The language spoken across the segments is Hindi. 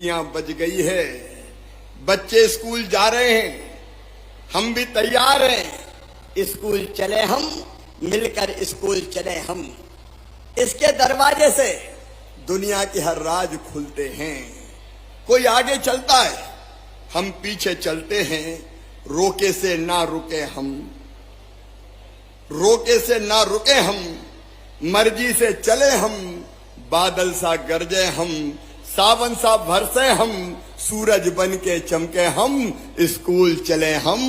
यहाँ बज गई है, बच्चे स्कूल जा रहे हैं, हम भी तैयार हैं। स्कूल चले हम, मिलकर स्कूल चले हम। इसके दरवाजे से दुनिया के हर राज खुलते हैं। कोई आगे चलता है, हम पीछे चलते हैं। रोके से ना रुके हम, रोके से ना रुके हम, मर्जी से चले हम। बादल सा गरजे हम, सावन सा बरसे हम, सूरज बन के चमके हम। स्कूल चले हम,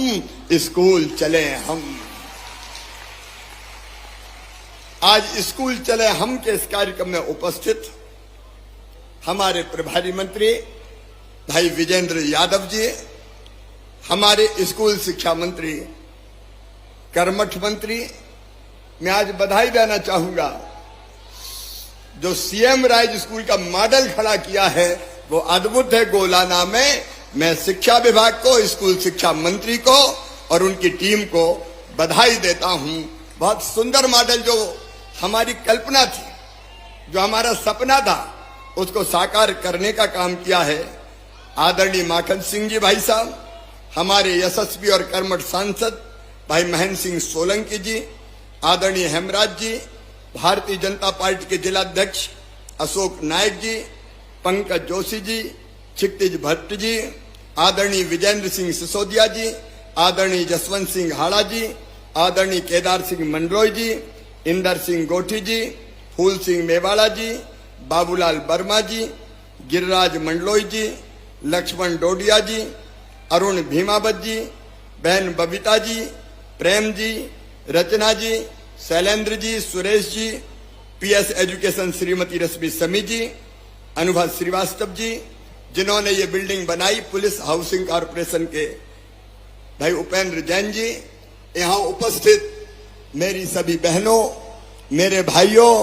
स्कूल चले हम। आज स्कूल चले हम के इस कार्यक्रम में उपस्थित हमारे प्रभारी मंत्री भाई विजेंद्र यादव जी, हमारे स्कूल शिक्षा मंत्री, कर्मठ मंत्री, मैं आज बधाई देना चाहूंगा। जो सीएम राइज स्कूल का मॉडल खड़ा किया है वो अद्भुत है गोलाना में। मैं शिक्षा विभाग को, स्कूल शिक्षा मंत्री को और उनकी टीम को बधाई देता हूं। बहुत सुंदर मॉडल, जो हमारी कल्पना थी, जो हमारा सपना था, उसको साकार करने का काम किया है आदरणीय माखन सिंह जी भाई साहब, हमारे यशस्वी और कर्मठ सांसद भाई महेंद्र सिंह सोलंकी जी, आदरणीय हेमराज जी, भारतीय जनता पार्टी के जिलाध्यक्ष अशोक नायक जी, पंकज जोशी जी, क्षितिज भट्ट जी, आदरणीय विजेंद्र सिंह सिसोदिया जी, आदरणीय जसवंत सिंह हाड़ा जी, आदरणीय केदार सिंह मंडलोई जी, इंदर सिंह गोठी जी, फूल सिंह मेवाड़ा जी, बाबूलाल वर्मा जी, गिरिराज मंडलोई जी, लक्ष्मण डोडिया जी, अरुण भीमावत जी, बहन बबीता जी, प्रेम जी, रचना जी, शैलेंद्र जी, सुरेश जी, पीएस एजुकेशन श्रीमती रश्मि समी जी, अनुभव श्रीवास्तव जी, जिन्होंने ये बिल्डिंग बनाई, पुलिस हाउसिंग कॉरपोरेशन के भाई उपेंद्र जैन जी, यहाँ उपस्थित मेरी सभी बहनों, मेरे भाइयों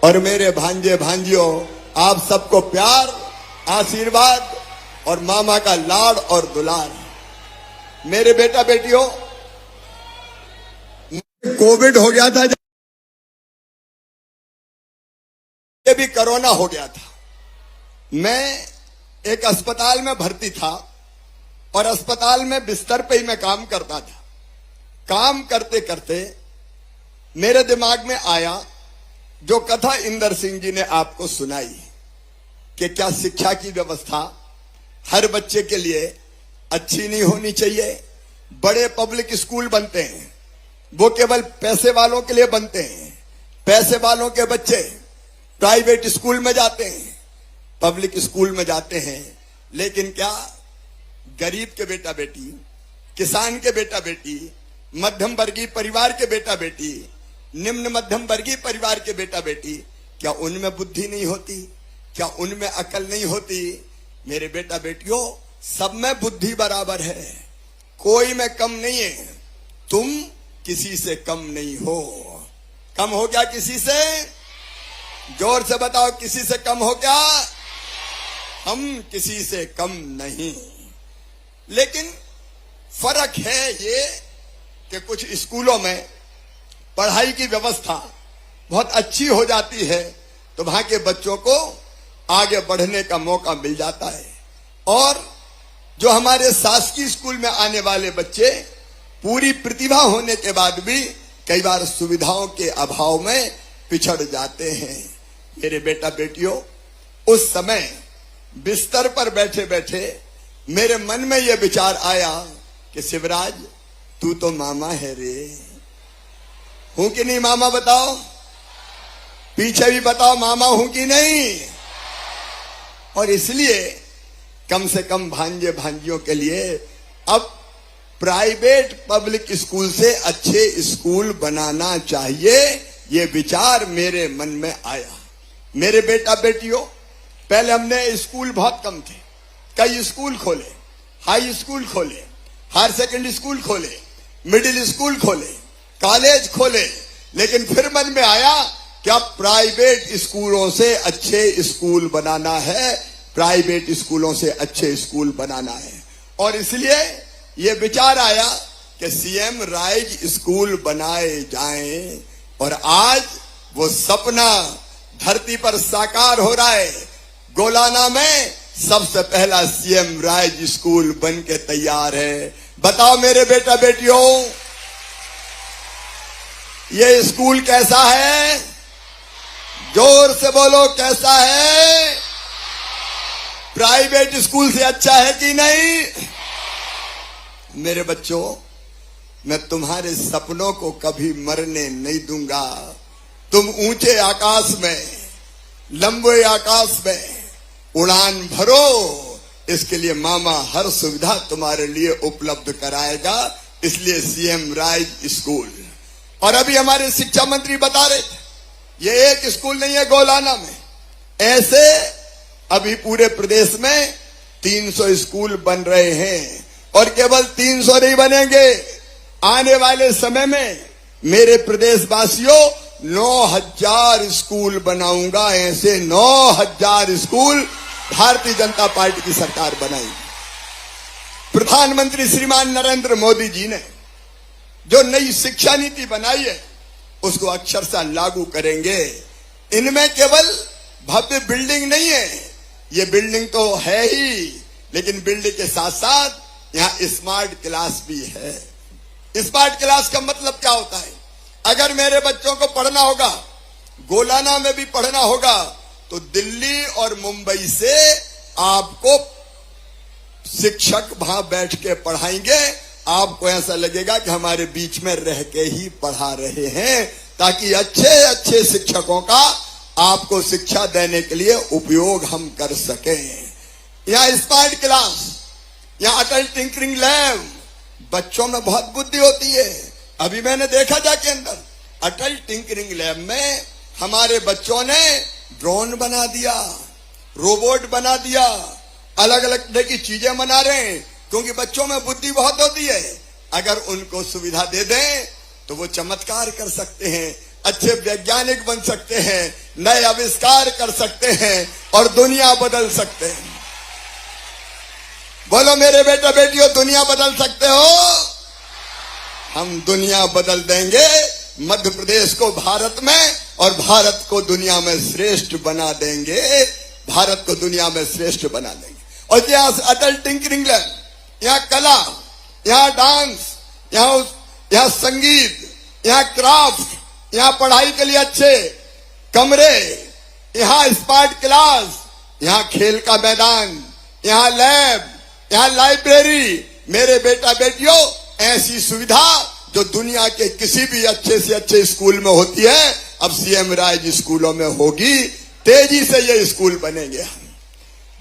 और मेरे भांजे भांजियों, आप सबको प्यार, आशीर्वाद और मामा का लाड़ और दुलार। मेरे बेटा बेटियों, कोविड हो गया था, ये भी कोरोना हो गया था। मैं एक अस्पताल में भर्ती था और अस्पताल में बिस्तर पे ही मैं काम करता था। काम करते करते मेरे दिमाग में आया जो कथा इंदर सिंह जी ने आपको सुनाई कि क्या शिक्षा की व्यवस्था हर बच्चे के लिए अच्छी नहीं होनी चाहिए। बड़े पब्लिक स्कूल बनते हैं, वो केवल पैसे वालों के लिए बनते हैं। पैसे वालों के बच्चे प्राइवेट स्कूल में जाते हैं, पब्लिक स्कूल में जाते हैं। लेकिन क्या गरीब के बेटा बेटी, किसान के बेटा बेटी, मध्यम वर्गीय परिवार के बेटा बेटी, निम्न मध्यम वर्गीय परिवार के बेटा बेटी, क्या उनमें बुद्धि नहीं होती? क्या उनमें अकल नहीं होती? मेरे बेटा बेटियों, सब में बुद्धि बराबर है, कोई में कम नहीं है। तुम किसी से कम नहीं हो। कम हो क्या किसी से? जोर से बताओ, किसी से कम हो क्या? हम किसी से कम नहीं। लेकिन फर्क है ये कि कुछ स्कूलों में पढ़ाई की व्यवस्था बहुत अच्छी हो जाती है तो वहां के बच्चों को आगे बढ़ने का मौका मिल जाता है, और जो हमारे शासकीय स्कूल में आने वाले बच्चे पूरी प्रतिभा होने के बाद भी कई बार सुविधाओं के अभाव में पिछड़ जाते हैं। मेरे बेटा बेटियों, उस समय बिस्तर पर बैठे बैठे मेरे मन में यह विचार आया कि शिवराज, तू तो मामा है रे। हूं कि नहीं मामा? बताओ, पीछे भी बताओ, मामा हूं कि नहीं? और इसलिए कम से कम भांजे भांजियों के लिए अब प्राइवेट पब्लिक स्कूल से अच्छे स्कूल बनाना चाहिए, ये विचार मेरे मन में आया। मेरे बेटा बेटियों, पहले हमने स्कूल बहुत कम थे, कई स्कूल खोले, हाई स्कूल खोले, हायर सेकेंडरी स्कूल खोले, मिडिल स्कूल खोले, कॉलेज खोले, लेकिन फिर मन में आया कि अब प्राइवेट स्कूलों से अच्छे स्कूल बनाना है, प्राइवेट स्कूलों से अच्छे स्कूल बनाना है। और इसलिए यह विचार आया कि सीएम राइज स्कूल बनाए जाएं, और आज वो सपना धरती पर साकार हो रहा है। गोलाना में सबसे पहला सीएम राइज स्कूल बन के तैयार है। बताओ मेरे बेटा बेटियों, ये स्कूल कैसा है? जोर से बोलो, कैसा है? प्राइवेट स्कूल से अच्छा है कि नहीं? मेरे बच्चों, मैं तुम्हारे सपनों को कभी मरने नहीं दूंगा। तुम ऊंचे आकाश में, लंबे आकाश में उड़ान भरो, इसके लिए मामा हर सुविधा तुम्हारे लिए उपलब्ध कराएगा। इसलिए सीएम राइज स्कूल। और अभी हमारे शिक्षा मंत्री बता रहे थे, ये एक स्कूल नहीं है गोलाना में, ऐसे अभी पूरे प्रदेश में 300 स्कूल बन रहे हैं। और केवल 300 नहीं बनेंगे, आने वाले समय में मेरे प्रदेशवासियों 9,000 स्कूल बनाऊंगा। ऐसे 9,000 स्कूल भारतीय जनता पार्टी की सरकार बनाएगी। प्रधानमंत्री श्रीमान नरेंद्र मोदी जी ने जो नई शिक्षा नीति बनाई है, उसको अक्षरशः लागू करेंगे। इनमें केवल भव्य बिल्डिंग नहीं है, ये बिल्डिंग तो है ही, लेकिन बिल्डिंग के साथ साथ यहां स्मार्ट क्लास भी है। स्मार्ट क्लास का मतलब क्या होता है? अगर मेरे बच्चों को पढ़ना होगा, गोलाना में भी पढ़ना होगा, तो दिल्ली और मुंबई से आपको शिक्षक वहां बैठ के पढ़ाएंगे। आपको ऐसा लगेगा कि हमारे बीच में रह के ही पढ़ा रहे हैं, ताकि अच्छे अच्छे शिक्षकों का आपको शिक्षा देने के लिए उपयोग हम कर सकें। यहाँ स्मार्ट क्लास, यहाँ अटल टिंकरिंग लैब, बच्चों में बहुत बुद्धि होती है। अभी मैंने देखा जाके अंदर अटल टिंकरिंग लैब में हमारे बच्चों ने ड्रोन बना दिया, रोबोट बना दिया, अलग अलग तरह की चीजें बना रहे हैं, क्योंकि बच्चों में बुद्धि बहुत होती है। अगर उनको सुविधा दे दें तो वो चमत्कार कर सकते हैं, अच्छे वैज्ञानिक बन सकते हैं, नए आविष्कार कर सकते हैं और दुनिया बदल सकते हैं। बोलो मेरे बेटा बेटियों, दुनिया बदल सकते हो? हम दुनिया बदल देंगे, मध्य प्रदेश को भारत में और भारत को दुनिया में श्रेष्ठ बना देंगे। भारत को दुनिया में श्रेष्ठ बना देंगे। और यहाँ अटल टिंकरिंग लैब, यहाँ कला, यहाँ डांस, यहाँ संगीत, यहाँ क्राफ्ट, यहाँ पढ़ाई के लिए अच्छे कमरे, यहाँ स्मार्ट क्लास, यहाँ खेल का मैदान, यहाँ लैब, यहाँ लाइब्रेरी। मेरे बेटा बेटियों, ऐसी सुविधा जो दुनिया के किसी भी अच्छे से अच्छे स्कूल में होती है, अब सीएम राइज स्कूलों में होगी। तेजी से ये स्कूल बनेंगे।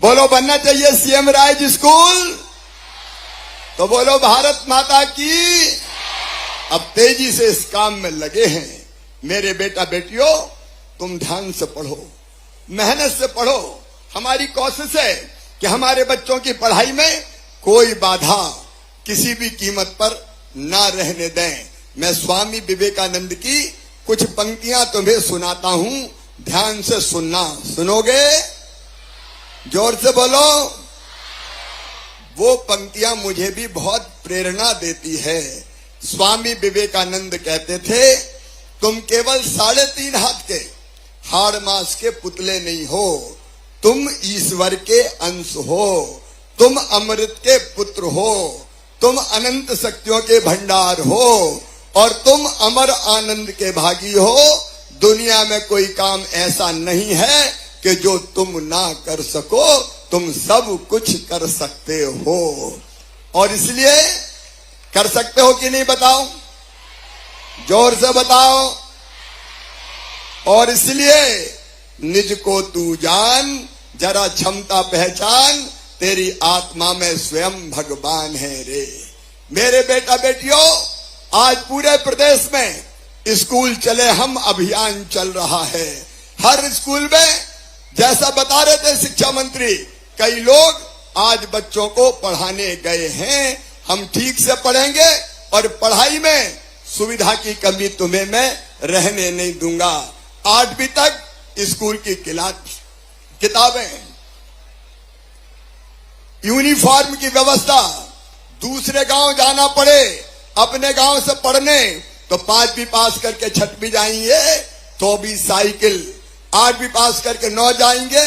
बोलो, बनना चाहिए सीएम राइज स्कूल? तो बोलो भारत माता की। अब तेजी से इस काम में लगे हैं। मेरे बेटा बेटियों, तुम ध्यान से पढ़ो, मेहनत से पढ़ो। हमारी कोशिश है कि हमारे बच्चों की पढ़ाई में कोई बाधा किसी भी कीमत पर ना रहने दें। मैं स्वामी विवेकानंद की कुछ पंक्तियां तुम्हें सुनाता हूं, ध्यान से सुनना। सुनोगे? जोर से बोलो। वो पंक्तियां मुझे भी बहुत प्रेरणा देती है। स्वामी विवेकानंद कहते थे, तुम केवल 3.5 हाथ के हाड़ मास के पुतले नहीं हो, तुम ईश्वर के अंश हो, तुम अमृत के पुत्र हो, तुम अनंत शक्तियों के भंडार हो और तुम अमर आनंद के भागी हो। दुनिया में कोई काम ऐसा नहीं है कि जो तुम ना कर सको, तुम सब कुछ कर सकते हो। और इसलिए कर सकते हो कि नहीं, बताओ, जोर से बताओ। और इसलिए निज को तू जान, जरा क्षमता पहचान, तेरी आत्मा में स्वयं भगवान है रे। मेरे बेटा बेटियों, आज पूरे प्रदेश में स्कूल चले हम अभियान चल रहा है। हर स्कूल में, जैसा बता रहे थे शिक्षा मंत्री, कई लोग आज बच्चों को पढ़ाने गए हैं। हम ठीक से पढ़ेंगे और पढ़ाई में सुविधा की कमी तुम्हें मैं रहने नहीं दूंगा। 8वीं तक स्कूल की किताबें, यूनिफॉर्म की व्यवस्था, दूसरे गांव जाना पड़े अपने गांव से पढ़ने तो 5वीं पास करके 6वीं जाएंगे तो भी साइकिल, 8वीं पास करके 9 जाएंगे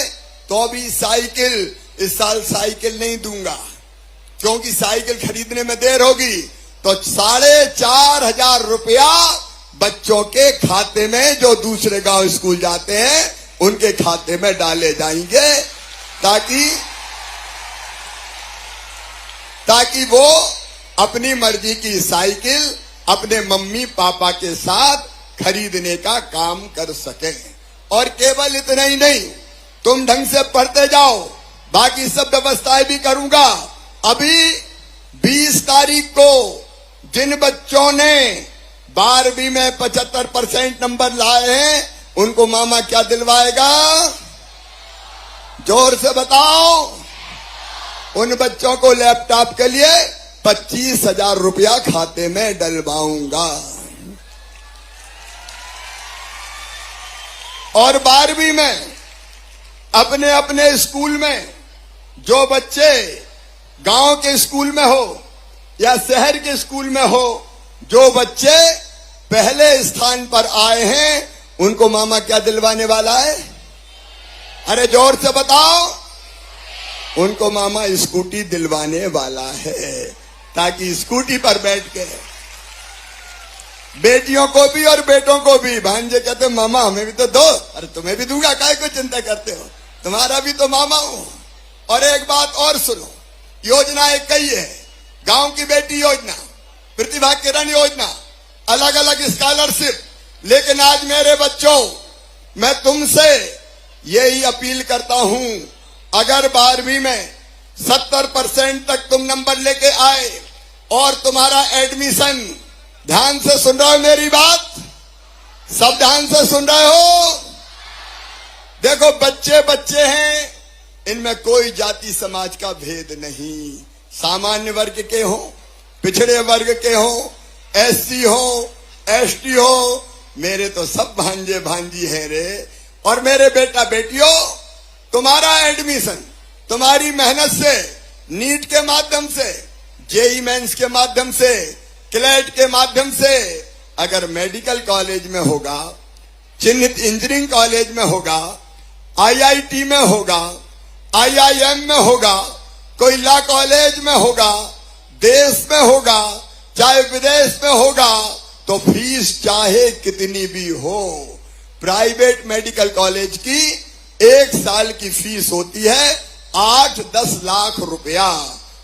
तो भी साइकिल, इस साल साइकिल नहीं दूंगा, क्योंकि साइकिल खरीदने में देर होगी। तो 4,500 रुपया बच्चों के खाते में, जो दूसरे गांव स्कूल जाते हैं उनके खाते में डाले जाएंगे, ताकि वो अपनी मर्जी की साइकिल अपने मम्मी पापा के साथ खरीदने का काम कर सके। और केवल इतना ही नहीं, तुम ढंग से पढ़ते जाओ, बाकी सब व्यवस्थाएं भी करूंगा। अभी 20 तारीख को जिन बच्चों ने 12वीं में 75% नंबर लाए हैं, उनको मामा क्या दिलवाएगा? जोर से बताओ। उन बच्चों को लैपटॉप के लिए 25,000 रुपया खाते में डलवाऊंगा। और 12वीं में अपने अपने स्कूल में जो बच्चे गांव के स्कूल में हो या शहर के स्कूल में हो, जो बच्चे पहले स्थान पर आए हैं, उनको मामा क्या दिलवाने वाला है? अरे जोर से बताओ। उनको मामा स्कूटी दिलवाने वाला है, ताकि स्कूटी पर बैठ के बेटियों को भी और बेटों को भी, भांजे कहते मामा हमें भी तो दो। अरे तुम्हें भी दूंगा, काहे को चिंता करते हो, तुम्हारा भी तो मामा हूं। और एक बात और सुनो, योजना एक कई है, गांव की बेटी योजना, प्रतिभा किरण योजना, अलग अलग स्कॉलरशिप। लेकिन आज मेरे बच्चों, मैं तुमसे यही अपील करता हूं, अगर 12वीं में 70% तक तुम नंबर लेके आए और तुम्हारा एडमिशन, ध्यान से सुन रहे हो मेरी बात, सब ध्यान से सुन रहे हो? देखो बच्चे बच्चे हैं, इनमें कोई जाति समाज का भेद नहीं। सामान्य वर्ग के हो, पिछड़े वर्ग के हो, एससी हो, एसटी हो, मेरे तो सब भांजे भांजी हैं रे। और मेरे बेटा बेटियों, तुम्हारा एडमिशन तुम्हारी मेहनत से, नीट के माध्यम से, जेई मेंस के माध्यम से, क्लेट के माध्यम से, अगर मेडिकल कॉलेज में होगा, चिन्हित इंजीनियरिंग कॉलेज में होगा, आईआईटी में होगा, आईआईएम में होगा, कोई लॉ कॉलेज में होगा, देश में होगा चाहे विदेश में होगा, तो फीस चाहे कितनी भी हो। प्राइवेट मेडिकल कॉलेज की 1 साल की फीस होती है 8-10 लाख रुपया।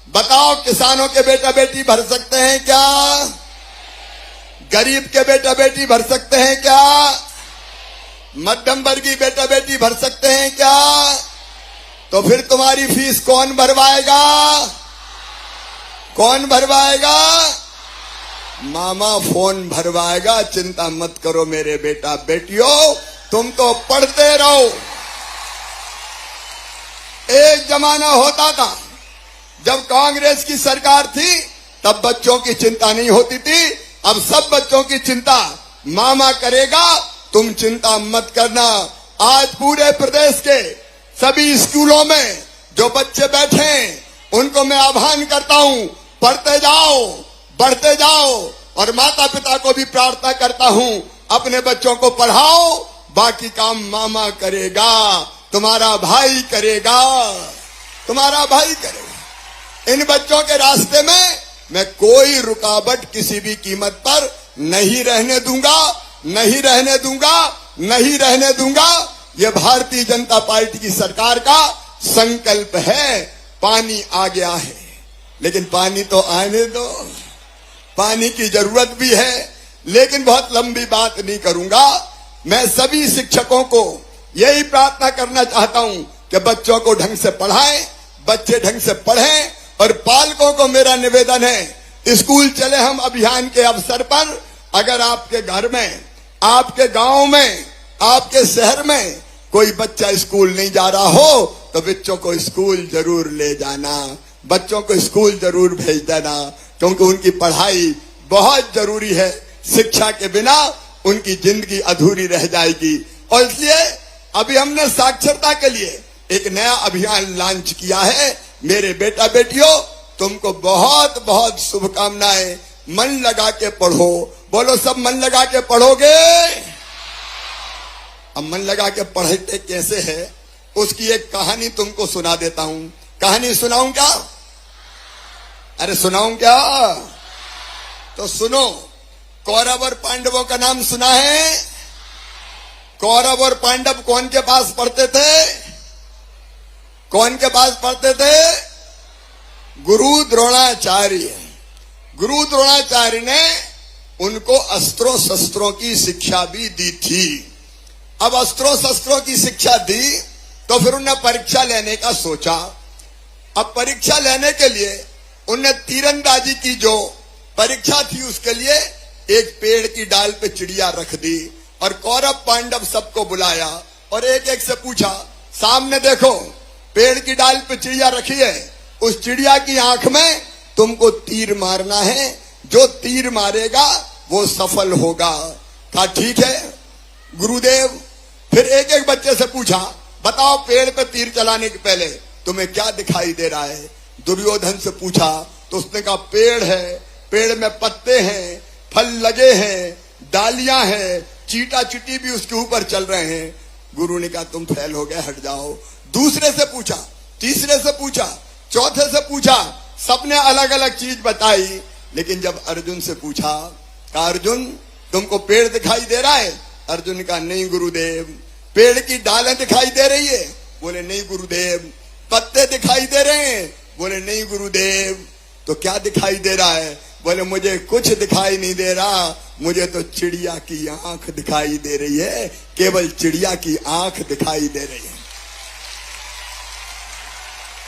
बताओ, किसानों के बेटा बेटी भर सकते हैं क्या? गरीब के बेटा बेटी भर सकते हैं क्या? मध्यम वर्गीय बेटा बेटी भर सकते हैं क्या? तो फिर तुम्हारी फीस कौन भरवाएगा? कौन भरवाएगा? मामा फोन भरवाएगा। चिंता मत करो मेरे बेटा बेटियों, तुम तो पढ़ते रहो। एक जमाना होता था जब कांग्रेस की सरकार थी, तब बच्चों की चिंता नहीं होती थी। अब सब बच्चों की चिंता मामा करेगा, तुम चिंता मत करना। आज पूरे प्रदेश के सभी स्कूलों में जो बच्चे बैठे हैं, उनको मैं आह्वान करता हूं, पढ़ते जाओ, बढ़ते जाओ। और माता पिता को भी प्रार्थना करता हूं, अपने बच्चों को पढ़ाओ, बाकी काम मामा करेगा, तुम्हारा भाई करेगा, तुम्हारा भाई करेगा। इन बच्चों के रास्ते में मैं कोई रुकावट किसी भी कीमत पर नहीं रहने दूंगा, नहीं रहने दूंगा, नहीं रहने दूंगा। यह भारतीय जनता पार्टी की सरकार का संकल्प है। पानी आ गया है, लेकिन पानी तो आने दो, पानी की जरूरत भी है। लेकिन बहुत लंबी बात नहीं करूंगा। मैं सभी शिक्षकों को यही प्रार्थना करना चाहता हूं कि बच्चों को ढंग से पढ़ाएं, बच्चे ढंग से पढ़ें। और पालकों को मेरा निवेदन है, स्कूल चले हम अभियान के अवसर पर अगर आपके घर में, आपके गांव में, आपके शहर में कोई बच्चा स्कूल नहीं जा रहा हो, तो बच्चों को स्कूल जरूर ले जाना, बच्चों को स्कूल जरूर भेज देना, क्योंकि उनकी पढ़ाई बहुत जरूरी है। शिक्षा के बिना उनकी जिंदगी अधूरी रह जाएगी। और इसलिए अभी हमने साक्षरता के लिए एक नया अभियान लॉन्च किया है। मेरे बेटा बेटियों, तुमको बहुत बहुत शुभकामनाएं। मन लगा के पढ़ो। बोलो, सब मन लगा के पढ़ोगे? अब मन लगा के पढ़ते कैसे है, उसकी एक कहानी तुमको सुना देता हूं। कहानी सुनाऊं क्या? अरे सुनाऊं क्या? तो सुनो। कौरव और पांडवों का नाम सुना है? कौरव और पांडव कौन के पास पढ़ते थे? कौन के पास पढ़ते थे? गुरु द्रोणाचार्य। गुरु द्रोणाचार्य ने उनको अस्त्रों शस्त्रों की शिक्षा भी दी थी। अब अस्त्रों शस्त्रों की शिक्षा दी तो फिर उन्हें परीक्षा लेने का सोचा। अब परीक्षा लेने के लिए उन्हें तीरंदाजी की जो परीक्षा थी उसके लिए एक पेड़ की डाल पे चिड़िया रख दी और कौरव पांडव सबको बुलाया और एक एक से पूछा, सामने देखो पेड़ की डाल पे चिड़िया रखी है, उस चिड़िया की आंख में तुमको तीर मारना है, जो तीर मारेगा वो सफल होगा। कहा ठीक है गुरुदेव। फिर एक एक बच्चे से पूछा, बताओ पेड़ पे तीर चलाने के पहले तुम्हें क्या दिखाई दे रहा है? दुर्योधन से पूछा तो उसने कहा पेड़ है, पेड़ में पत्ते हैं, फल लगे हैं, डालियां हैं, चीटा चिटी भी उसके ऊपर चल रहे हैं। गुरु ने कहा तुम फेल हो गए, हट जाओ। दूसरे से पूछा, तीसरे से पूछा, चौथे से पूछा, सबने अलग अलग चीज बताई। लेकिन जब अर्जुन से पूछा, कहा अर्जुन तुमको पेड़ दिखाई दे रहा है? अर्जुन ने कहा नहीं गुरुदेव। पेड़ की डालें दिखाई दे रही है? बोले नहीं गुरुदेव। पत्ते दिखाई दे रहे हैं? बोले नहीं गुरुदेव। तो क्या दिखाई दे रहा है? बोले मुझे कुछ दिखाई नहीं दे रहा, मुझे तो चिड़िया की आंख दिखाई दे रही है, केवल चिड़िया की आंख दिखाई दे रही है।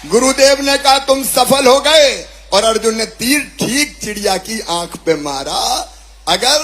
गुरुदेव ने कहा तुम सफल हो गए और अर्जुन ने तीर ठीक चिड़िया की आंख पे मारा। अगर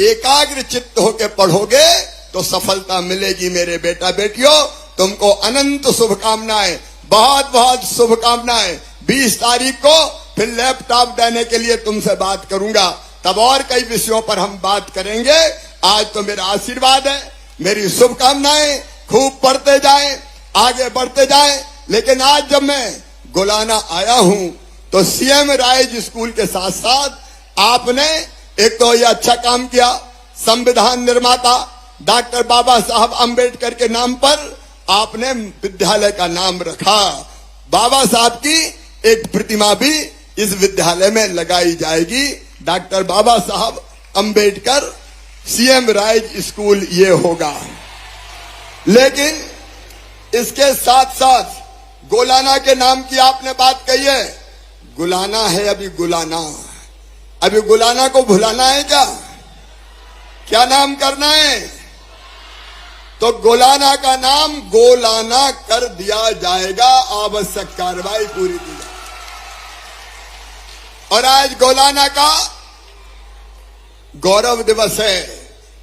एकाग्र चित्त होके पढ़ोगे तो सफलता मिलेगी मेरे बेटा बेटियों। तुमको अनंत शुभकामनाएं, बहुत बहुत शुभकामनाएं। 20 तारीख को फिर लैपटॉप देने के लिए तुमसे बात करूंगा, तब और कई विषयों पर हम बात करेंगे। आज तो मेरा आशीर्वाद है, मेरी शुभकामनाएं, खूब पढ़ते जाएं, आगे बढ़ते जाएं। लेकिन आज जब मैं गोलाना आया हूं तो सीएम राइज स्कूल के साथ साथ आपने एक तो ये अच्छा काम किया, संविधान निर्माता डॉक्टर बाबा साहब अम्बेडकर के नाम पर आपने विद्यालय का नाम रखा। बाबा साहब की एक प्रतिमा भी इस विद्यालय में लगाई जाएगी। डॉक्टर बाबा Saheb Ambedkar CM rise school ये होगा। लेकिन इसके साथ साथ गोलाना के नाम की आपने बात कही है। गुलाना है अभी गुलाना, अभी गुलाना को भुलाना है क्या? क्या नाम करना है? तो गोलाना का नाम गोलाना कर दिया जाएगा, आवश्यक कार्रवाई पूरी की जाएगी। और आज गोलाना का गौरव दिवस है,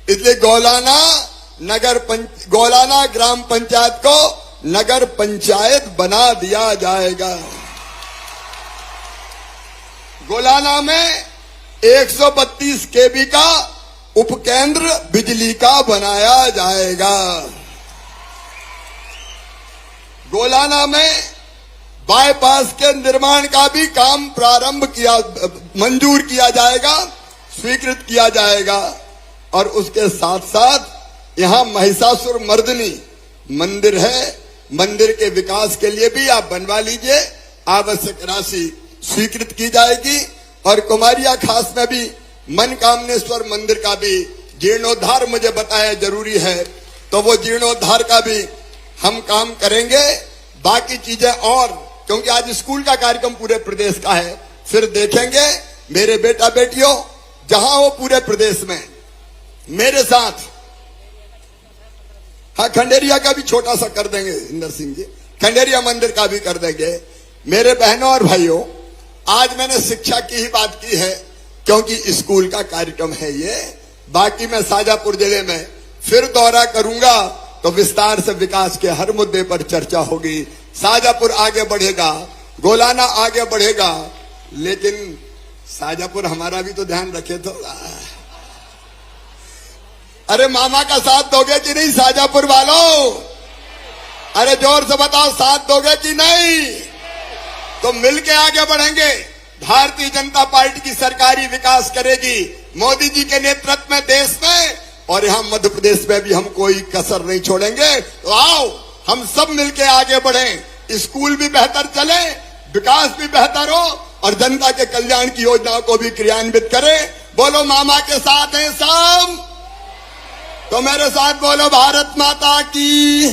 इसलिए गोलाना ग्राम पंचायत को नगर पंचायत बना दिया जाएगा। गोलाना में 132 केवी का उपकेंद्र बिजली का बनाया जाएगा। गोलाना में बाईपास के निर्माण का भी काम मंजूर किया जाएगा, स्वीकृत किया जाएगा। और उसके साथ साथ यहां महिषासुर मर्दिनी मंदिर है, मंदिर के विकास के लिए भी आप बनवा लीजिए, आवश्यक राशि स्वीकृत की जाएगी। और कुमारिया खास में भी मनकामनेश्वर मंदिर का भी जीर्णोद्धार मुझे बताया जरूरी है, तो वो जीर्णोद्धार का भी हम काम करेंगे। बाकी चीजें और, क्योंकि आज स्कूल का कार्यक्रम पूरे प्रदेश का है, फिर देखेंगे मेरे बेटा बेटियों, जहां वो पूरे प्रदेश में मेरे साथ। हाँ, खंडेरिया का भी छोटा सा कर देंगे इंदर सिंह जी, खंडेरिया मंदिर का भी कर देंगे। मेरे बहनों और भाइयों, आज मैंने शिक्षा की ही बात की है क्योंकि स्कूल का कार्यक्रम है ये। बाकी मैं शाजापुर जिले में फिर दौरा करूंगा तो विस्तार से विकास के हर मुद्दे पर चर्चा होगी। शाजापुर आगे बढ़ेगा, गोलाना आगे बढ़ेगा, लेकिन शाजापुर हमारा भी तो ध्यान रखे थोड़ा। अरे मामा का साथ दोगे कि नहीं शाजापुर वालों? अरे जोर से बताओ, साथ दोगे कि नहीं? तो मिलके आगे बढ़ेंगे। भारतीय जनता पार्टी की सरकारी विकास करेगी मोदी जी के नेतृत्व में देश में, और यहां मध्य प्रदेश में भी हम कोई कसर नहीं छोड़ेंगे। तो आओ हम सब मिलके आगे बढ़ें, स्कूल भी बेहतर चले, विकास भी बेहतर हो और जनता के कल्याण की योजनाओं को भी क्रियान्वित करें। बोलो मामा के साथ हैं सब, तो मेरे साथ बोलो भारत माता की।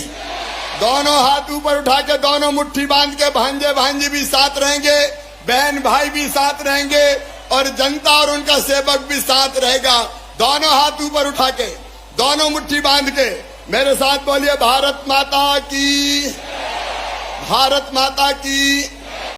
दोनों हाथ ऊपर उठा के दोनों मुट्ठी बांध के, भांजे भांजी भी साथ रहेंगे, बहन भाई भी साथ रहेंगे और जनता और उनका सेवक भी साथ रहेगा। दोनों हाथ ऊपर उठा के, दोनों मुट्ठी बांध के मेरे साथ बोलिए भारत माता की, भारत माता की।